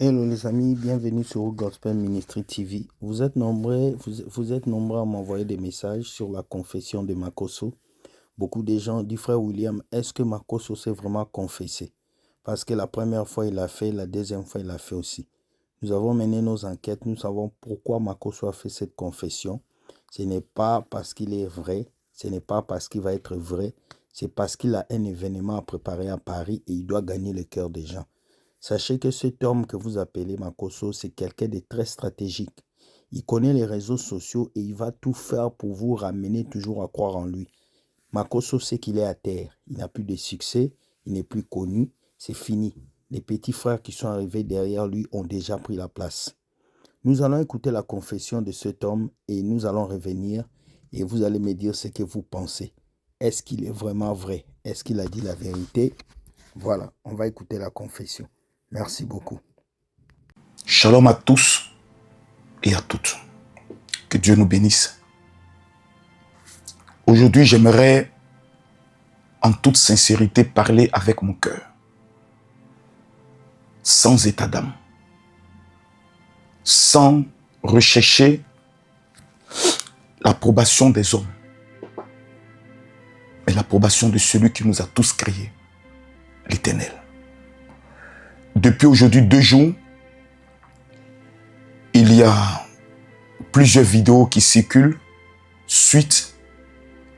Hello les amis, bienvenue sur Gospel Ministry TV. Vous êtes nombreux à m'envoyer des messages sur la confession de Makosso. Beaucoup de gens disent, frère William, est-ce que Makosso s'est vraiment confessé? Parce que la première fois il l'a fait, la deuxième fois il l'a fait aussi. Nous avons mené nos enquêtes, nous savons pourquoi Makosso a fait cette confession. Ce n'est pas parce qu'il est vrai, ce n'est pas parce qu'il va être vrai, c'est parce qu'il a un événement à préparer à Paris et il doit gagner le cœur des gens. Sachez que cet homme que vous appelez Makosso, c'est quelqu'un de très stratégique. Il connaît les réseaux sociaux et il va tout faire pour vous ramener toujours à croire en lui. Makosso sait qu'il est à terre. Il n'a plus de succès, il n'est plus connu, c'est fini. Les petits frères qui sont arrivés derrière lui ont déjà pris la place. Nous allons écouter la confession de cet homme et nous allons revenir et vous allez me dire ce que vous pensez. Est-ce qu'il est vraiment vrai? Est-ce qu'il a dit la vérité? Voilà, on va écouter la confession. Merci beaucoup. Shalom à tous et à toutes. Que Dieu nous bénisse. Aujourd'hui, j'aimerais en toute sincérité parler avec mon cœur, sans état d'âme, sans rechercher l'approbation des hommes, mais l'approbation de celui qui nous a tous créés, l'Éternel. Depuis aujourd'hui 2 jours, il y a plusieurs vidéos qui circulent suite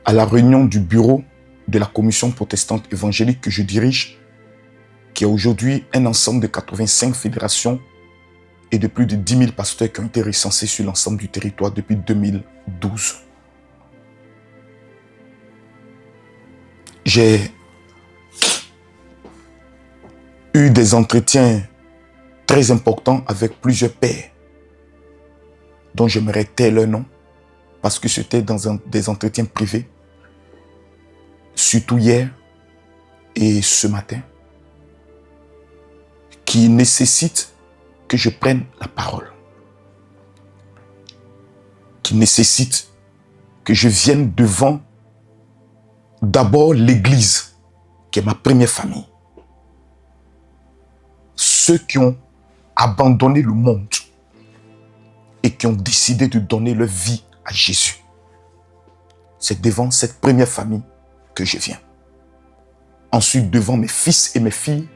à la réunion du bureau de la commission protestante évangélique que je dirige, qui a aujourd'hui un ensemble de 85 fédérations et de plus de 10 000 pasteurs qui ont été recensés sur l'ensemble du territoire depuis 2012. J'ai eu des entretiens très importants avec plusieurs pères dont j'aimerais taire leur nom parce que c'était dans des entretiens privés, surtout hier et ce matin, qui nécessitent que je prenne la parole, qui nécessitent que je vienne devant d'abord l'Église, qui est ma première famille. Ceux qui ont abandonné le monde et qui ont décidé de donner leur vie à Jésus. C'est devant cette première famille que je viens. Ensuite, devant mes fils et mes filles,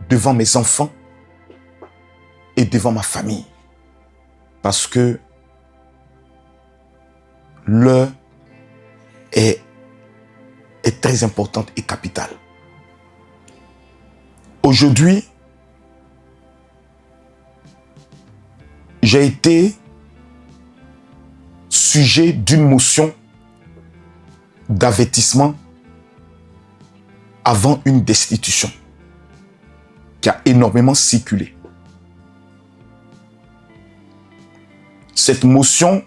devant mes enfants et devant ma famille. Parce que l'heure est très importante et capitale. Aujourd'hui, j'ai été sujet d'une motion d'avertissement avant une destitution qui a énormément circulé. Cette motion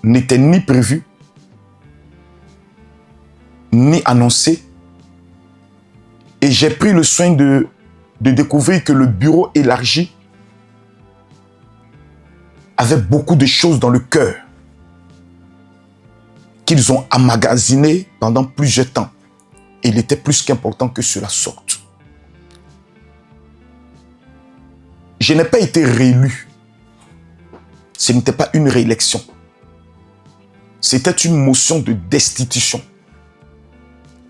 n'était ni prévue, ni annoncée, et j'ai pris le soin de découvrir que le bureau élargi avait beaucoup de choses dans le cœur qu'ils ont emmagasinées pendant plusieurs temps. Et il était plus qu'important que cela sorte. Je n'ai pas été réélu. Ce n'était pas une réélection. C'était une motion de destitution.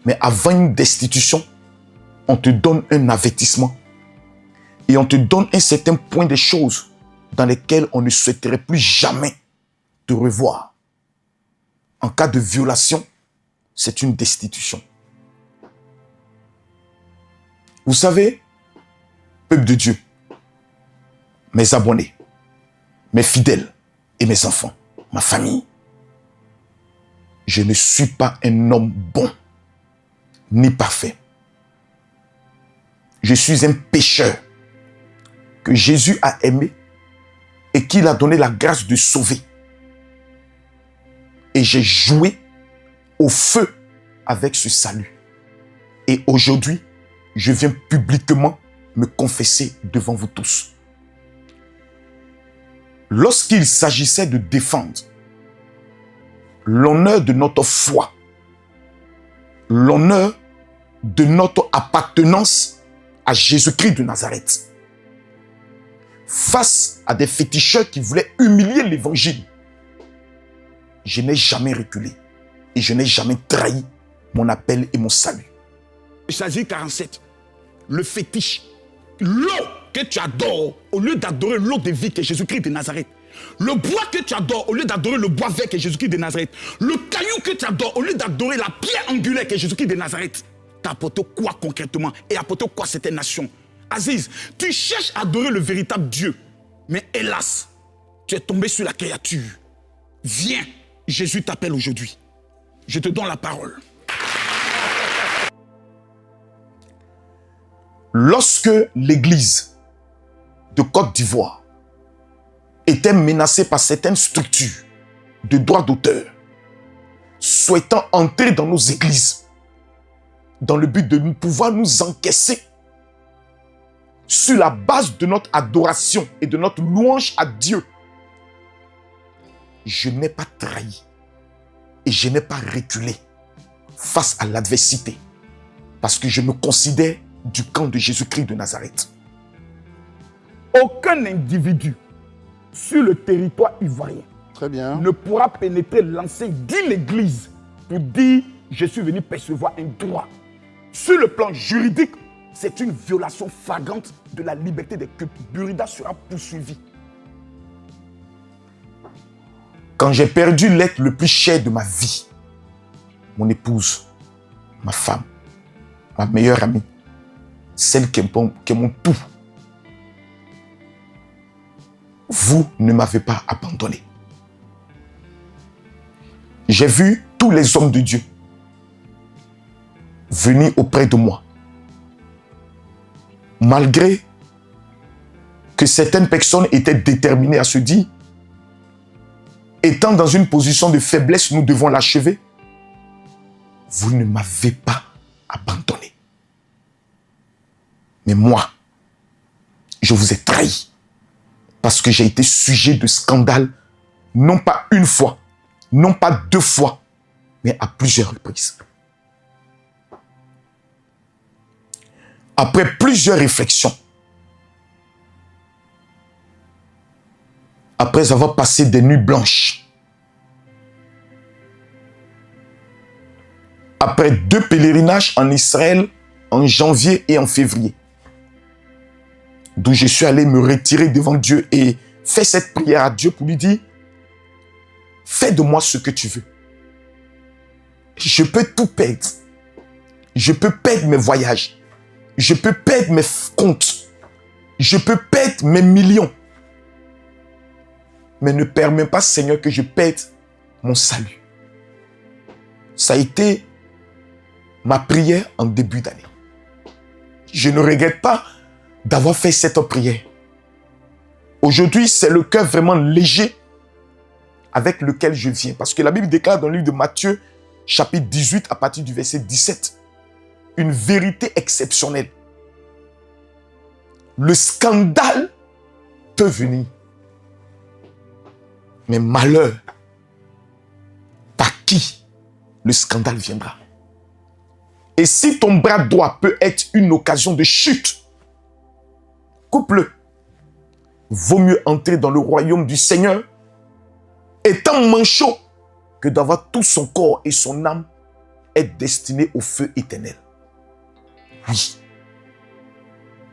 Mais avant une destitution, on te donne un avertissement. Et on te donne un certain point des choses dans lesquelles on ne souhaiterait plus jamais te revoir. En cas de violation, c'est une destitution. Vous savez, peuple de Dieu, mes abonnés, mes fidèles et mes enfants, ma famille, je ne suis pas un homme bon, ni parfait. Je suis un pécheur que Jésus a aimé et qu'il a donné la grâce de sauver. Et j'ai joué au feu avec ce salut. Et aujourd'hui, je viens publiquement me confesser devant vous tous. Lorsqu'il s'agissait de défendre l'honneur de notre foi, l'honneur de notre appartenance à Jésus-Christ de Nazareth, face à des féticheurs qui voulaient humilier l'évangile, je n'ai jamais reculé et je n'ai jamais trahi mon appel et mon salut. Isaïe 47, le fétiche, l'eau que tu adores, au lieu d'adorer l'eau de vie qui est Jésus-Christ de Nazareth, le bois que tu adores, au lieu d'adorer le bois vert qui est Jésus-Christ de Nazareth, le caillou que tu adores, au lieu d'adorer la pierre angulaire qui est Jésus-Christ de Nazareth, t'as apporté quoi concrètement et apporté quoi à cette nation? Aziz, tu cherches à adorer le véritable Dieu, mais hélas, tu es tombé sur la créature. Viens, Jésus t'appelle aujourd'hui. Je te donne la parole. Lorsque l'église de Côte d'Ivoire était menacée par certaines structures de droits d'auteur souhaitant entrer dans nos églises dans le but de pouvoir nous encaisser sur la base de notre adoration et de notre louange à Dieu, je n'ai pas trahi et je n'ai pas reculé face à l'adversité parce que je me considère du camp de Jésus-Christ de Nazareth. Aucun individu sur le territoire ivoirien Très bien. ne pourra pénétrer l'enceinte de l'église pour dire « je suis venu percevoir un droit ». Sur le plan juridique, c'est une violation flagrante de la liberté des cultes. Burida sera poursuivi. Quand j'ai perdu l'être le plus cher de ma vie, mon épouse, ma femme, ma meilleure amie, celle qui est mon tout, vous ne m'avez pas abandonné. J'ai vu tous les hommes de Dieu venir auprès de moi. Malgré que certaines personnes étaient déterminées à se dire, étant dans une position de faiblesse, nous devons l'achever. Vous ne m'avez pas abandonné. Mais moi, je vous ai trahi parce que j'ai été sujet de scandale, non pas une fois, non pas deux fois, mais à plusieurs reprises. Après plusieurs réflexions, après avoir passé des nuits blanches, après 2 pèlerinages en Israël en janvier et en février, d'où je suis allé me retirer devant Dieu et faire cette prière à Dieu pour lui dire, fais de moi ce que tu veux. Je peux tout perdre. Je peux perdre mes voyages. Je peux perdre mes comptes. Je peux perdre mes millions. Mais ne permets pas, Seigneur, que je perde mon salut. Ça a été ma prière en début d'année. Je ne regrette pas d'avoir fait cette prière. Aujourd'hui, c'est le cœur vraiment léger avec lequel je viens. Parce que la Bible déclare dans le livre de Matthieu, chapitre 18, à partir du verset 17, une vérité exceptionnelle. Le scandale peut venir. Mais malheur, par qui le scandale viendra. Et si ton bras droit peut être une occasion de chute, coupe-le. Vaut mieux entrer dans le royaume du Seigneur étant manchot que d'avoir tout son corps et son âme être destinés au feu éternel. Oui,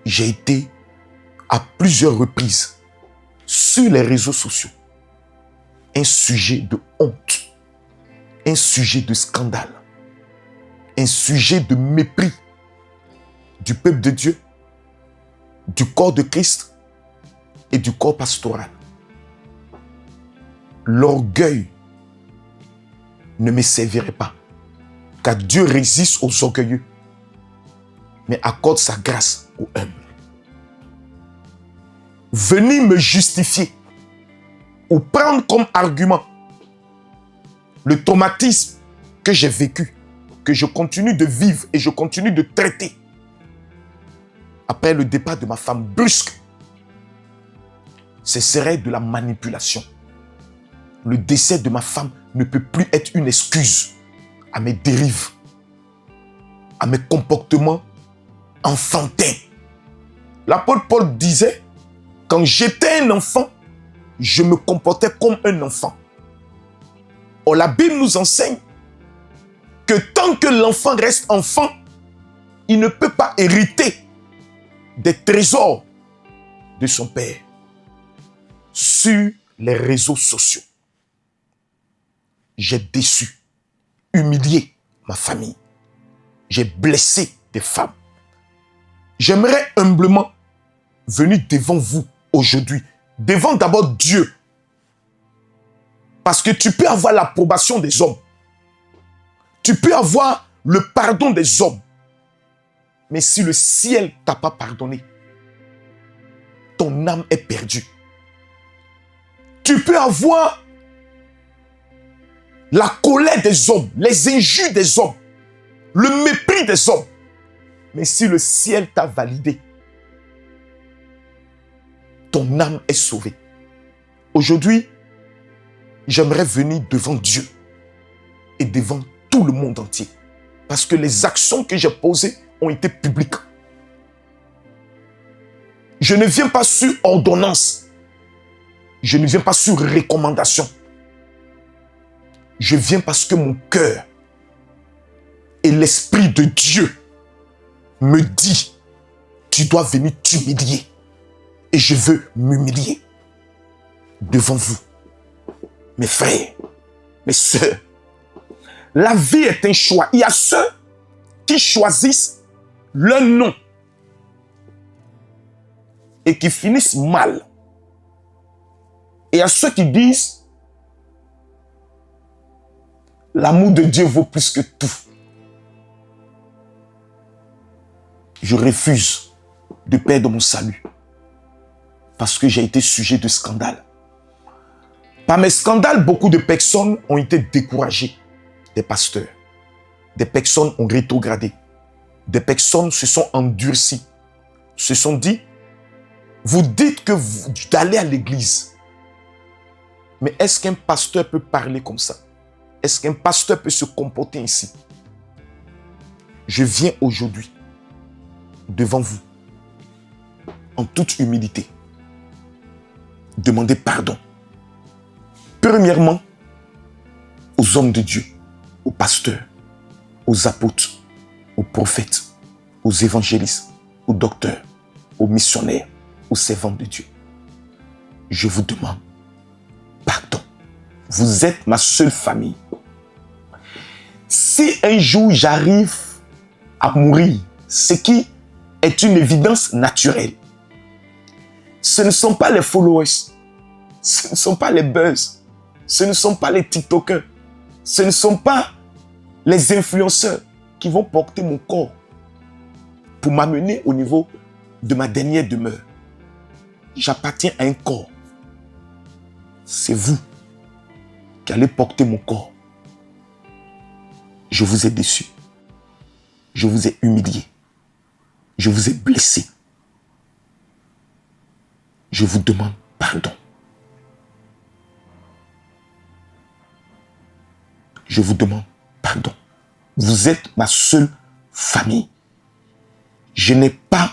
j'ai été à plusieurs reprises sur les réseaux sociaux un sujet de honte, un sujet de scandale, un sujet de mépris du peuple de Dieu, du corps de Christ et du corps pastoral. L'orgueil ne me servirait pas, car Dieu résiste aux orgueilleux, mais accorde sa grâce aux humbles. Venir me justifier ou prendre comme argument le traumatisme que j'ai vécu, que je continue de vivre et je continue de traiter après le départ de ma femme brusque, ce serait de la manipulation. Le décès de ma femme ne peut plus être une excuse à mes dérives, à mes comportements enfantins. L'apôtre Paul disait Quand j'étais un enfant, je me comportais comme un enfant. Or, la Bible nous enseigne que tant que l'enfant reste enfant, il ne peut pas hériter des trésors de son père. Sur les réseaux sociaux, j'ai déçu, humilié ma famille. J'ai blessé des femmes. J'aimerais humblement venir devant vous aujourd'hui, devant d'abord Dieu. Parce que tu peux avoir l'approbation des hommes. Tu peux avoir le pardon des hommes. Mais si le ciel ne t'a pas pardonné, ton âme est perdue. Tu peux avoir la colère des hommes, les injures des hommes, le mépris des hommes. Mais si le ciel t'a validé, ton âme est sauvée. Aujourd'hui, j'aimerais venir devant Dieu et devant tout le monde entier. Parce que les actions que j'ai posées ont été publiques. Je ne viens pas sur ordonnance. Je ne viens pas sur recommandation. Je viens parce que mon cœur et l'Esprit de Dieu me dit, tu dois venir t'humilier. Et je veux m'humilier devant vous. Mes frères, mes sœurs, la vie est un choix. Il y a ceux qui choisissent leur nom et qui finissent mal. Et il y a ceux qui disent l'amour de Dieu vaut plus que tout. Je refuse de perdre mon salut parce que j'ai été sujet de scandale. Par mes scandales, beaucoup de personnes ont été découragées. Des pasteurs, des personnes ont rétrogradé, des personnes se sont endurcies, se sont dit, vous dites que d'aller à l'église, mais est-ce qu'un pasteur peut parler comme ça? Est-ce qu'un pasteur peut se comporter ainsi? Je viens aujourd'hui devant vous, en toute humilité, demander pardon. Premièrement, aux hommes de Dieu, aux pasteurs, aux apôtres, aux prophètes, aux évangélistes, aux docteurs, aux missionnaires, aux servants de Dieu. Je vous demande pardon. Vous êtes ma seule famille. Si un jour j'arrive à mourir, ce qui est une évidence naturelle, ce ne sont pas les followers, ce ne sont pas les buzz, ce ne sont pas les TikTokers, ce ne sont pas les influenceurs qui vont porter mon corps pour m'amener au niveau de ma dernière demeure. J'appartiens à un corps. C'est vous qui allez porter mon corps. Je vous ai déçu. Je vous ai humilié. Je vous ai blessé. Je vous demande pardon. Je vous demande pardon. Vous êtes ma seule famille. Je n'ai pas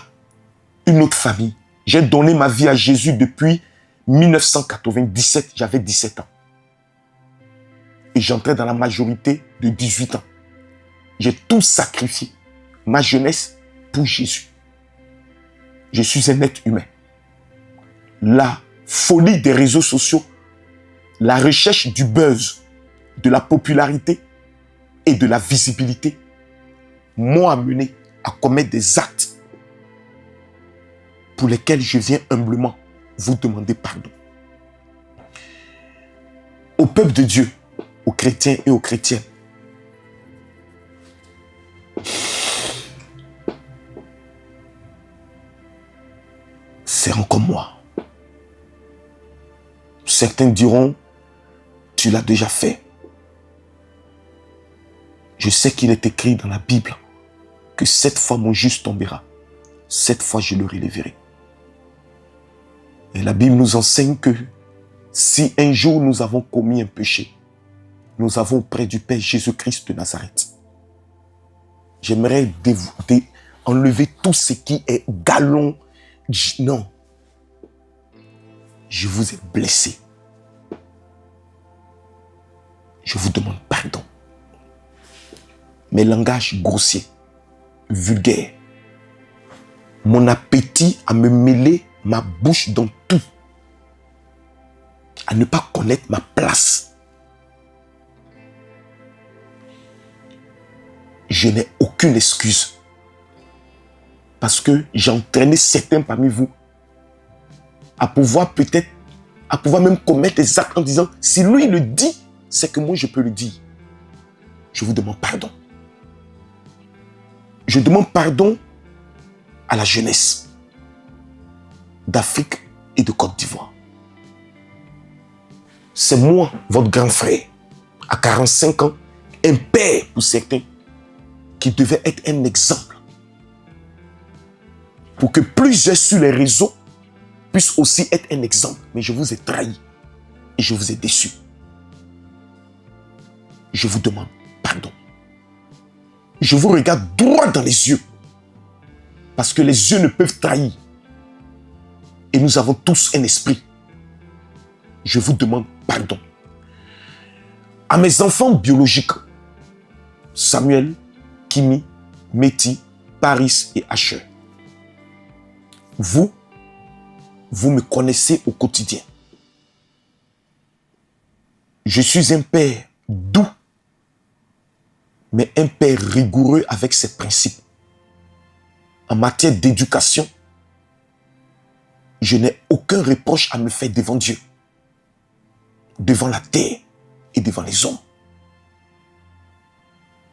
une autre famille. J'ai donné ma vie à Jésus depuis 1997. J'avais 17 ans. Et j'entrais dans la majorité de 18 ans. J'ai tout sacrifié. Ma jeunesse pour Jésus. Je suis un être humain. La folie des réseaux sociaux, la recherche du buzz, de la popularité et de la visibilité m'ont amené à commettre des actes pour lesquels je viens humblement vous demander pardon. Au peuple de Dieu, aux chrétiens et aux chrétiennes, seront comme moi. Certains diront, tu l'as déjà fait. Je sais qu'il est écrit dans la Bible que 7 fois mon juste tombera, 7 fois je le relèverai. Et la Bible nous enseigne que si un jour nous avons commis un péché, nous avons auprès du Père Jésus-Christ de Nazareth. J'aimerais enlever tout ce qui est galon. Non. Je vous ai blessé. Je vous demande pardon. Mes langages grossiers, vulgaires, mon appétit à me mêler ma bouche dans tout, à ne pas connaître ma place. Je n'ai aucune excuse parce que j'ai entraîné certains parmi vous à pouvoir même commettre des actes en disant, si lui le dit, c'est que moi je peux le dire. Je vous demande pardon. Je demande pardon à la jeunesse d'Afrique et de Côte d'Ivoire. C'est moi, votre grand frère, à 45 ans, un père pour certains, qui devait être un exemple pour que plusieurs sur les réseaux puissent aussi être un exemple. Mais je vous ai trahi et je vous ai déçu. Je vous demande pardon. Je vous regarde droit dans les yeux parce que les yeux ne peuvent trahir et nous avons tous un esprit. Je vous demande pardon. À mes enfants biologiques, Samuel, Kimi, Meti, Paris et Asher. Vous me connaissez au quotidien. Je suis un père doux, mais un père rigoureux avec ses principes. En matière d'éducation, je n'ai aucun reproche à me faire devant Dieu, devant la terre et devant les hommes.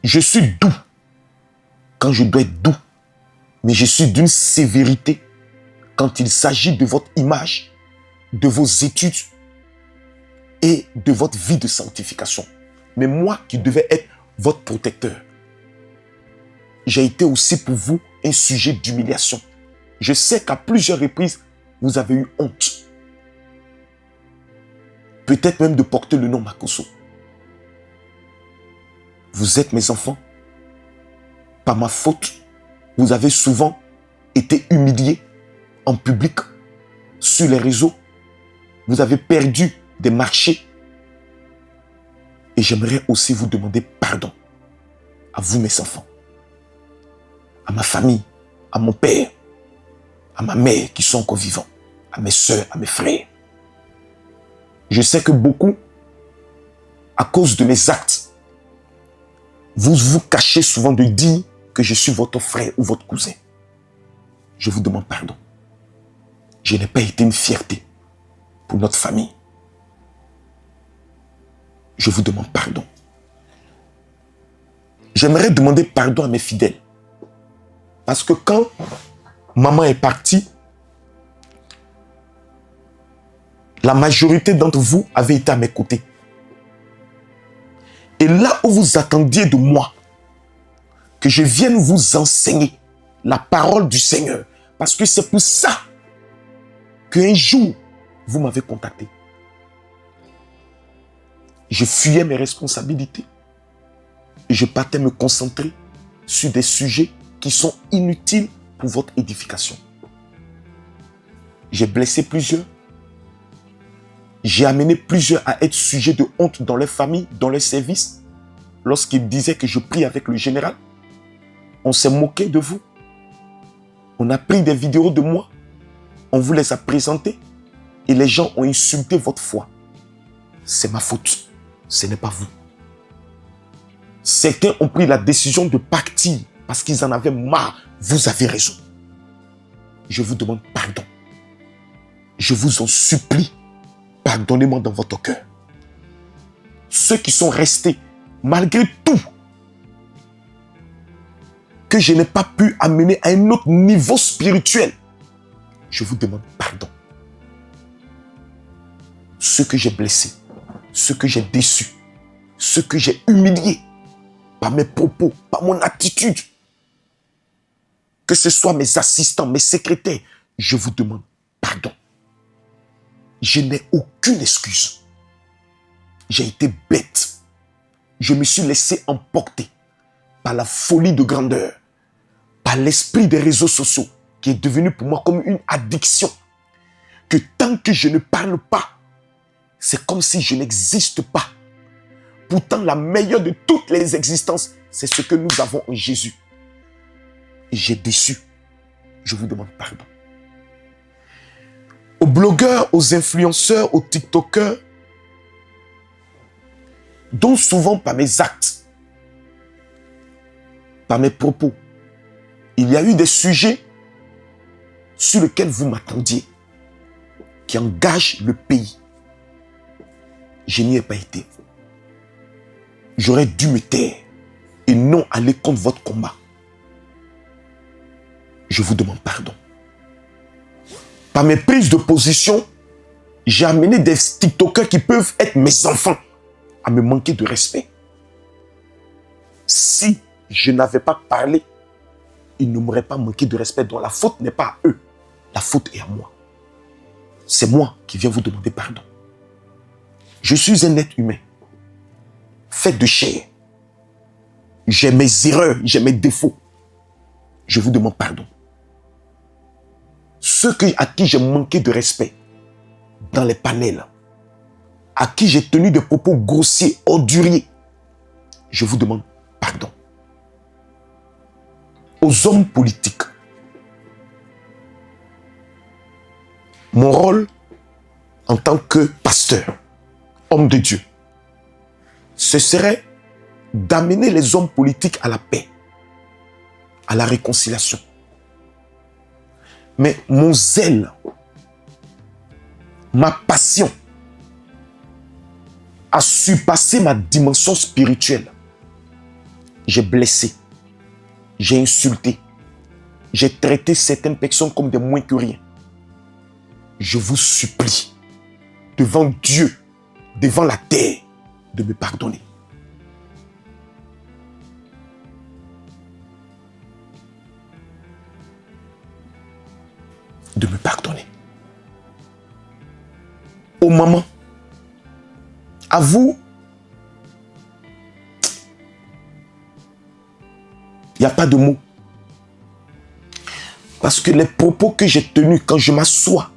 Je suis doux quand je dois être doux, mais je suis d'une sévérité quand il s'agit de votre image, de vos études et de votre vie de sanctification. Mais moi qui devais être votre protecteur, j'ai été aussi pour vous un sujet d'humiliation. Je sais qu'à plusieurs reprises, vous avez eu honte. Peut-être même de porter le nom Makosso. Vous êtes mes enfants. Par ma faute, vous avez souvent été humiliés en public, sur les réseaux. Vous avez perdu des marchés. Et j'aimerais aussi vous demander pardon. À vous mes enfants. À ma famille, à mon père, à ma mère qui sont encore vivants, à mes soeurs, à mes frères. Je sais que beaucoup, à cause de mes actes, vous vous cachez souvent de dire que je suis votre frère ou votre cousin. Je vous demande pardon. Je n'ai pas été une fierté pour notre famille. Je vous demande pardon. J'aimerais demander pardon à mes fidèles. Parce que quand maman est partie, la majorité d'entre vous avait été à mes côtés. Et là où vous attendiez de moi que je vienne vous enseigner la parole du Seigneur, parce que c'est pour ça qu'un jour, vous m'avez contacté. Je fuyais mes responsabilités et je partais me concentrer sur des sujets qui sont inutiles pour votre édification. J'ai blessé plusieurs. J'ai amené plusieurs à être sujets de honte dans leur famille, dans leur service. Lorsqu'ils disaient que je prie avec le général, on s'est moqué de vous. On a pris des vidéos de moi. On vous les a présentées. Et les gens ont insulté votre foi. C'est ma faute. Ce n'est pas vous. Certains ont pris la décision de partir parce qu'ils en avaient marre. Vous avez raison. Je vous demande pardon. Je vous en supplie. Pardonnez-moi dans votre cœur. Ceux qui sont restés, malgré tout, que je n'ai pas pu amener à un autre niveau spirituel, je vous demande pardon. Ceux que j'ai blessés, ceux que j'ai déçus, ceux que j'ai humiliés par mes propos, par mon attitude, que ce soit mes assistants, mes secrétaires, je vous demande pardon. Je n'ai aucune excuse. J'ai été bête. Je me suis laissé emporter par la folie de grandeur, par l'esprit des réseaux sociaux qui est devenu pour moi comme une addiction, que tant que je ne parle pas, c'est comme si je n'existe pas. Pourtant, la meilleure de toutes les existences, c'est ce que nous avons en Jésus. Et j'ai déçu. Je vous demande pardon. Aux blogueurs, aux influenceurs, aux TikTokers, dont souvent par mes actes, par mes propos, il y a eu des sujets sur lesquels vous m'attendiez, qui engagent le pays. Je n'y ai pas été. J'aurais dû me taire et non aller contre votre combat. Je vous demande pardon. Par mes prises de position, j'ai amené des TikTokers qui peuvent être mes enfants à me manquer de respect. Si je n'avais pas parlé, ils ne m'auraient pas manqué de respect. Donc la faute n'est pas à eux, la faute est à moi. C'est moi qui viens vous demander pardon. Je suis un être humain, fait de chair. J'ai mes erreurs, j'ai mes défauts. Je vous demande pardon. Ceux à qui j'ai manqué de respect dans les panels, à qui j'ai tenu des propos grossiers, orduriers, je vous demande pardon. Aux hommes politiques, mon rôle en tant que pasteur, homme de Dieu, ce serait d'amener les hommes politiques à la paix, à la réconciliation. Mais mon zèle, ma passion a surpassé ma dimension spirituelle. J'ai blessé, j'ai insulté, j'ai traité certaines personnes comme des moins que rien. Je vous supplie, devant Dieu, devant la terre, de me pardonner. De me pardonner. Aux mamans, à vous, il n'y a pas de mots. Parce que les propos que j'ai tenus quand je m'assois,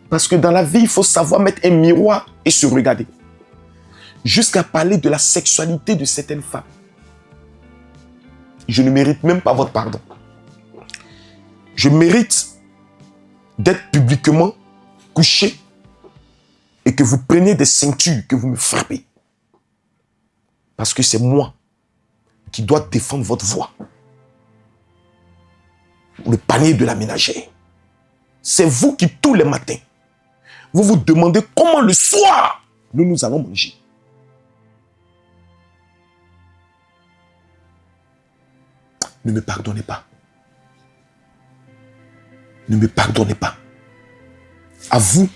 parce que dans la vie, il faut savoir mettre un miroir et se regarder. Jusqu'à parler de la sexualité de certaines femmes. Je ne mérite même pas votre pardon. Je mérite d'être publiquement couché et que vous preniez des ceintures, que vous me frappez. Parce que c'est moi qui dois défendre votre voix. Le panier de la ménagère. C'est vous qui, tous les matins, vous vous demandez comment le soir, nous allons manger. Ne me pardonnez pas. Ne me pardonnez pas. À vous,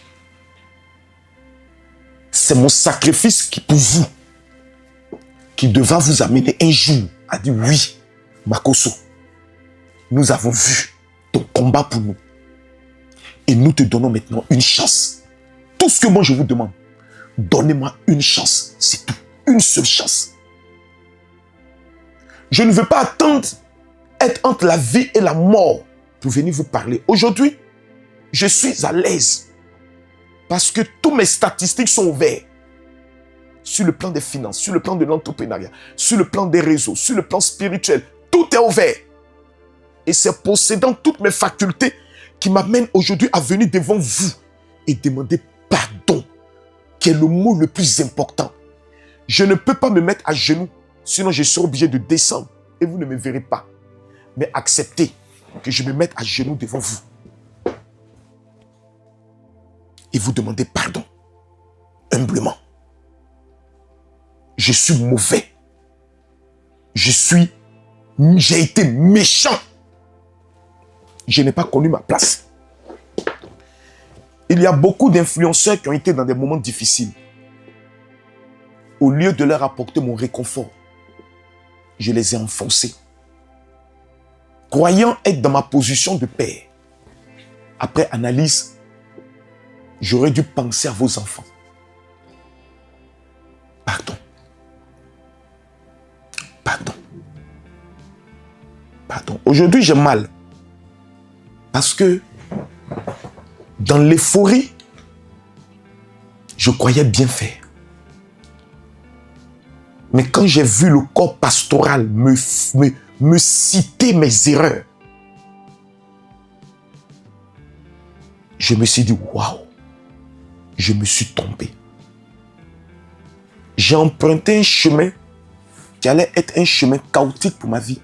c'est mon sacrifice qui pour vous, qui devra vous amener un jour à dire oui, Makosso, nous avons vu ton combat pour nous. Et nous te donnons maintenant une chance. Tout ce que moi je vous demande, donnez-moi une chance, c'est tout. Une seule chance. Je ne veux pas attendre être entre la vie et la mort pour venir vous parler. Aujourd'hui, je suis à l'aise parce que tous mes statistiques sont ouvertes. Sur le plan des finances, sur le plan de l'entrepreneuriat, sur le plan des réseaux, sur le plan spirituel, tout est ouvert. Et c'est possédant toutes mes facultés qui m'amènent aujourd'hui à venir devant vous et demander pardon, qui est le mot le plus important. Je ne peux pas me mettre à genoux, sinon je serai obligé de descendre et vous ne me verrez pas. Mais acceptez que je me mette à genoux devant vous et vous demandez pardon, humblement. Je suis mauvais. J'ai été méchant. Je n'ai pas connu ma place. Il y a beaucoup d'influenceurs qui ont été dans des moments difficiles. Au lieu de leur apporter mon réconfort, je les ai enfoncés. Croyant être dans ma position de père, après analyse, j'aurais dû penser à vos enfants. Pardon. Pardon. Pardon. Aujourd'hui, j'ai mal. Parce que dans l'euphorie Je croyais bien faire. Mais quand j'ai vu le corps pastoral me citer mes erreurs, je me suis dit, waouh, je me suis trompé. J'ai emprunté un chemin qui allait être un chemin chaotique pour ma vie.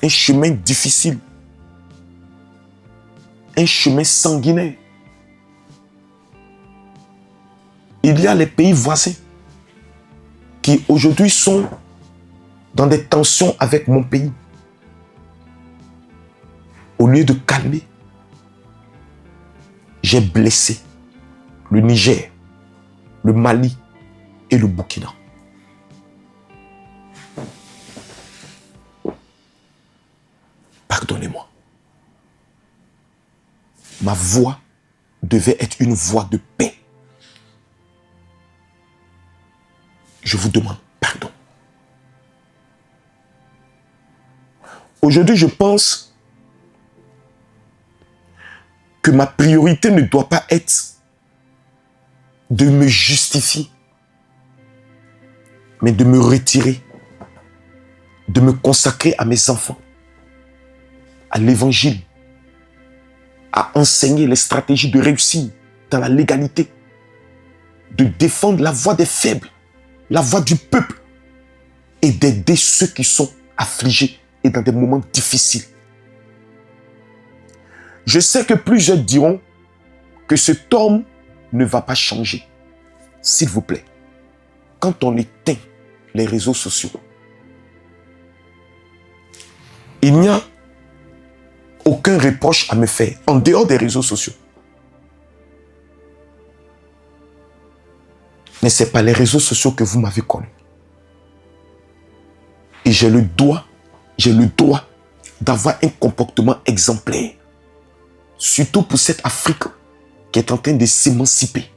Un chemin difficile. Un chemin sanguinaire. Il y a les pays voisins qui aujourd'hui sont dans des tensions avec mon pays. Au lieu de calmer, j'ai blessé le Niger, le Mali et le Burkina. Pardonnez-moi. Ma voix devait être une voix de paix. Je vous demande pardon. Aujourd'hui, je pense que ma priorité ne doit pas être de me justifier, mais de me retirer, de me consacrer à mes enfants, à l'évangile, à enseigner les stratégies de réussite dans la légalité, de défendre la voix des faibles, la voix du peuple et d'aider ceux qui sont affligés et dans des moments difficiles. Je sais que plusieurs diront que cet homme ne va pas changer. S'il vous plaît, quand on éteint les réseaux sociaux, il n'y a aucun reproche à me faire en dehors des réseaux sociaux. Mais ce n'est pas les réseaux sociaux que vous m'avez connu. Et j'ai le droit d'avoir un comportement exemplaire. Surtout pour cette Afrique qui est en train de s'émanciper.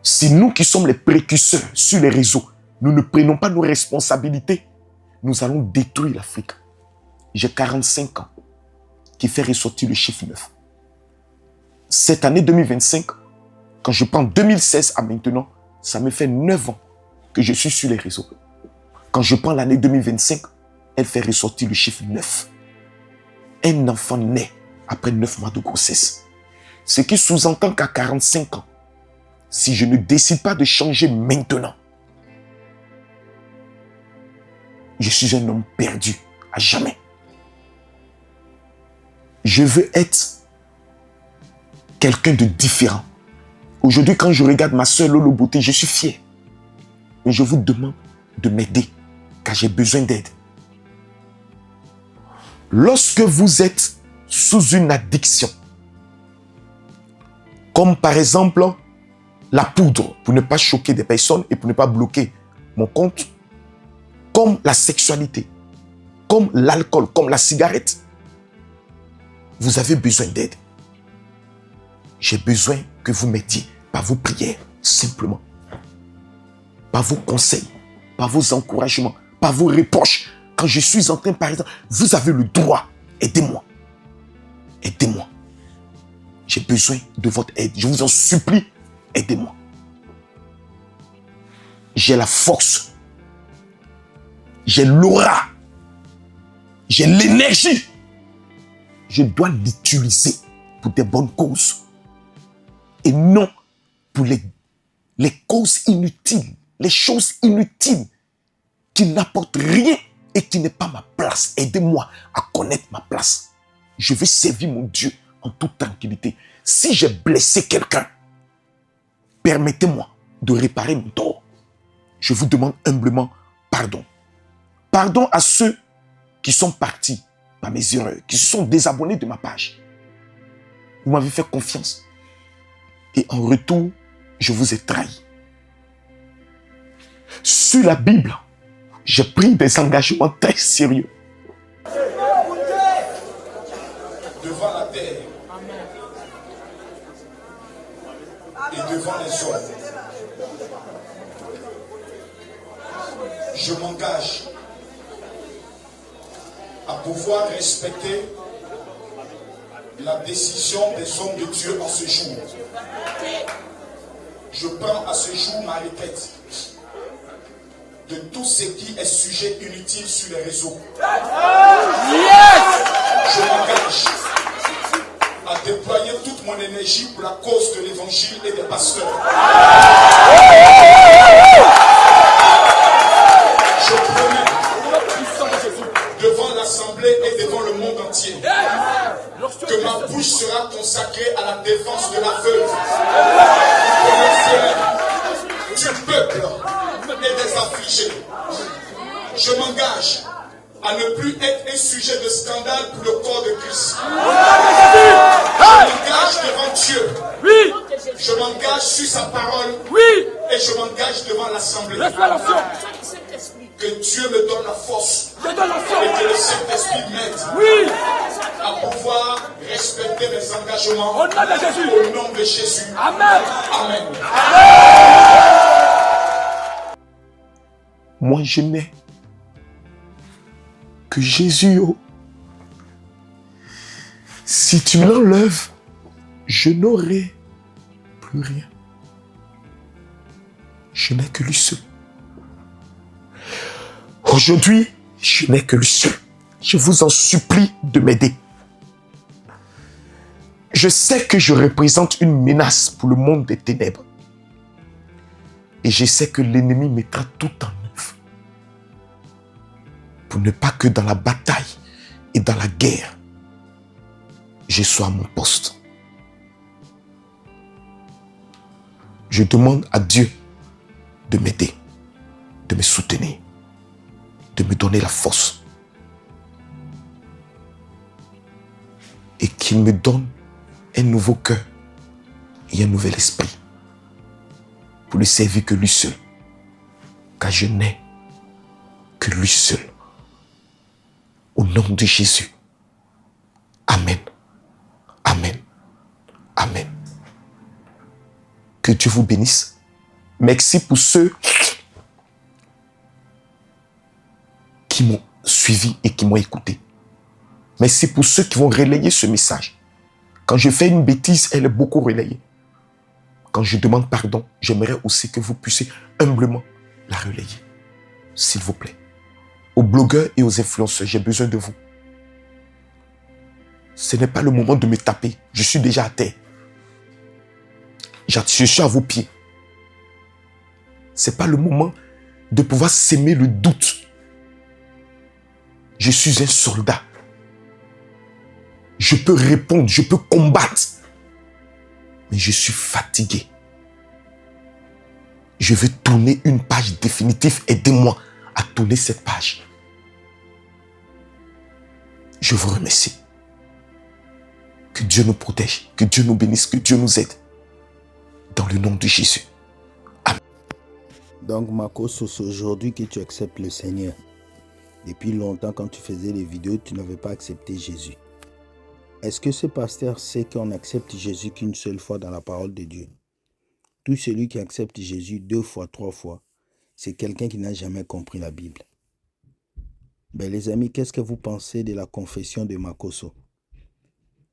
Si nous qui sommes les précurseurs sur les réseaux, nous ne prenons pas nos responsabilités, nous allons détruire l'Afrique. J'ai 45 ans qui fait ressortir le chiffre 9. Cette année 2025, quand je prends 2016 à maintenant, ça me fait 9 ans que je suis sur les réseaux. Quand je prends l'année 2025, elle fait ressortir le chiffre 9. Un enfant naît après 9 mois de grossesse. Ce qui sous-entend qu'à 45 ans, si je ne décide pas de changer maintenant, je suis un homme perdu à jamais. Je veux être quelqu'un de différent. Aujourd'hui, quand je regarde ma soeur Lolo Beauté, je suis fier. Mais je vous demande de m'aider, car j'ai besoin d'aide. Lorsque vous êtes sous une addiction, comme par exemple la poudre, pour ne pas choquer des personnes et pour ne pas bloquer mon compte, comme la sexualité, comme l'alcool, comme la cigarette, vous avez besoin d'aide. J'ai besoin que vous m'aidiez par vos prières, simplement. Par vos conseils, par vos encouragements, par vos reproches. Quand je suis en train, par exemple, vous avez le droit. Aidez-moi. Aidez-moi. J'ai besoin de votre aide. Je vous en supplie, aidez-moi. J'ai la force. J'ai l'aura. J'ai l'énergie. Je dois l'utiliser pour des bonnes causes. Et non pour les causes inutiles, les choses inutiles qui n'apportent rien et qui n'est pas ma place. Aidez-moi à connaître ma place. Je vais servir mon Dieu en toute tranquillité. Si j'ai blessé quelqu'un, permettez-moi de réparer mon tort. Je vous demande humblement pardon. Pardon à ceux qui sont partis par mes erreurs, qui se sont désabonnés de ma page. Vous m'avez fait confiance. Et en retour, je vous ai trahi. Sur la Bible, j'ai pris des engagements très sérieux. Devant la terre et devant les hommes, je m'engage à pouvoir respecter la décision des hommes de Dieu en ce jour. je prends à ce jour ma requête de tout ce qui est sujet inutile sur les réseaux. Je m'engage à déployer toute mon énergie pour la cause de l'évangile et des pasteurs. Je promets devant l'Assemblée et devant le monde entier que ma bouche sera consacrée à la défense de la veuve, du peuple et des affligés. Je m'engage à ne plus être un sujet de scandale pour le corps de Christ. Je m'engage devant Dieu. Je m'engage sur sa parole. Et je m'engage devant l'Assemblée. Que Dieu me donne la force. Et que le Saint-Esprit m'aide à pouvoir respecter mes engagements. Au nom de Jésus. Amen. Amen. Moi, je n'ai que Jésus. Oh. Si tu l'enlèves, je n'aurai plus rien. Je n'ai que lui seul. Aujourd'hui, je n'ai que lui seul. Je vous en supplie de m'aider. Je sais que je représente une menace pour le monde des ténèbres. Et je sais que l'ennemi mettra tout en œuvre pour ne pas que dans la bataille et dans la guerre, je sois à mon poste. Je demande à Dieu de m'aider, de me soutenir, de me donner la force. Et qu'il me donne un nouveau cœur et un nouvel esprit pour ne servir que lui seul. Car je n'ai que lui seul. Au nom de Jésus. Amen. Amen. Amen. Que Dieu vous bénisse. Merci pour ceux qui m'ont suivi et qui m'ont écouté. Merci pour ceux qui vont relayer ce message. Quand je fais une bêtise, elle est beaucoup relayée. Quand je demande pardon, j'aimerais aussi que vous puissiez humblement la relayer. S'il vous plaît. Aux blogueurs et aux influenceurs, j'ai besoin de vous. Ce n'est pas le moment de me taper. Je suis déjà à terre. Je suis à vos pieds. Ce n'est pas le moment de pouvoir s'aimer le doute. Je suis un soldat. Je peux répondre, je peux combattre. Mais je suis fatigué. Je veux tourner une page définitive. Aidez-moi à tourner cette page. Je vous remercie. Que Dieu nous protège, que Dieu nous bénisse, que Dieu nous aide. Dans le nom de Jésus. Amen. Donc, Makosso, c'est aujourd'hui que tu acceptes le Seigneur. Depuis longtemps, quand tu faisais les vidéos, tu n'avais pas accepté Jésus. Est-ce que ce pasteur sait qu'on accepte Jésus qu'une seule fois dans la parole de Dieu? Tout celui qui accepte Jésus 2 fois, 3 fois, c'est quelqu'un qui n'a jamais compris la Bible. Ben les amis, qu'est-ce que vous pensez de la confession de Makosso?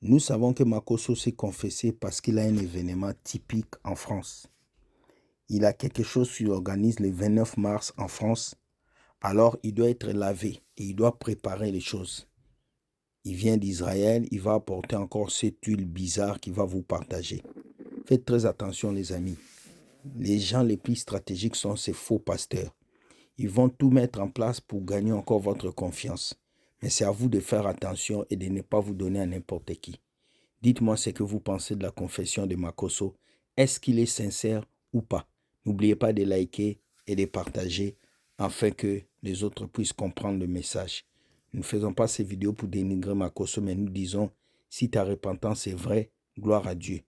Nous savons que Makosso s'est confessé parce qu'il a un événement typique en France. Il a quelque chose qu'il organise le 29 mars en France. Alors, il doit être lavé et il doit préparer les choses. Il vient d'Israël, il va apporter encore cette huile bizarre qu'il va vous partager. Faites très attention les amis. Les gens les plus stratégiques sont ces faux pasteurs. Ils vont tout mettre en place pour gagner encore votre confiance. Mais c'est à vous de faire attention et de ne pas vous donner à n'importe qui. Dites-moi ce que vous pensez de la confession de Makosso. Est-ce qu'il est sincère ou pas? N'oubliez pas de liker et de partager afin que les autres puissent comprendre le message. Nous ne faisons pas ces vidéos pour dénigrer Makosso, mais nous disons, si ta repentance est vraie, gloire à Dieu.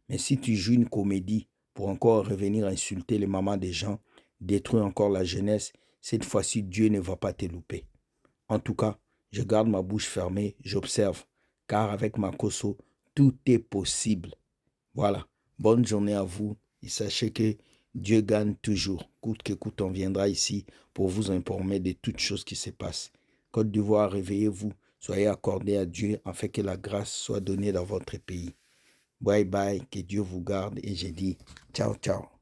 Mais si tu joues une comédie pour encore revenir insulter les mamans des gens, détruire encore la jeunesse, cette fois-ci, Dieu ne va pas te louper. En tout cas, je garde ma bouche fermée, j'observe, car avec Makosso, tout est possible. Voilà, bonne journée à vous et sachez que Dieu gagne toujours. Coûte que coûte, on viendra ici pour vous informer de toutes choses qui se passent. Côte d'Ivoire, réveillez-vous, soyez accordés à Dieu afin que la grâce soit donnée dans votre pays. Bye bye, que Dieu vous garde et je dis ciao ciao.